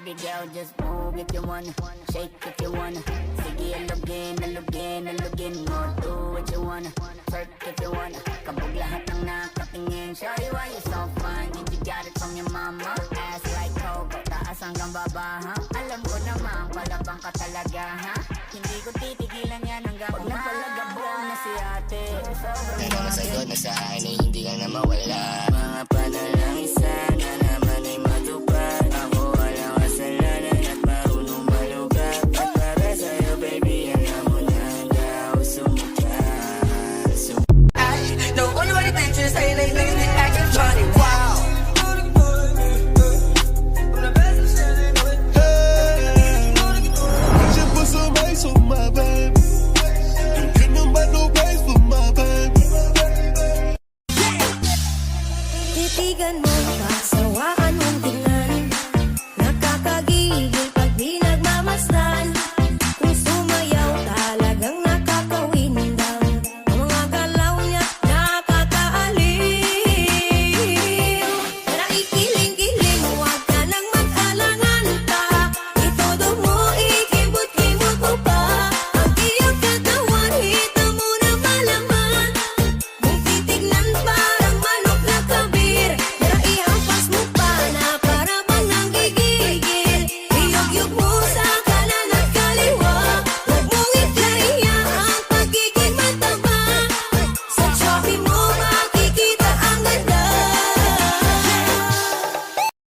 Baby girl, just move if you wanna, shake if you wanna. Sige, alugin mo, do what you wanna, twerk if you wanna. Kabog lahat ng nakatingin. Shawty, why you so fine? Did you got it from your mama? Ass like Coco, taas hanggang baba, ha? Alam ko naman, palabang ka talaga, ha? Hindi ko titigilan yan hanggang pag napalagabong na si ate. Pero nasagot na sa akin ay hindi ka na mawala. Mga panalangin sana naman ay matupad. Ako walang kasalanan at marunong malugat. At para sa'yo baby, alam mo na handa ako sumukat. I know only what it thinks is say they niggas be acting funny. Wow. Just put some ice on my baby. Ain't get nobody no place for my baby. Titigan mo, pasawa ka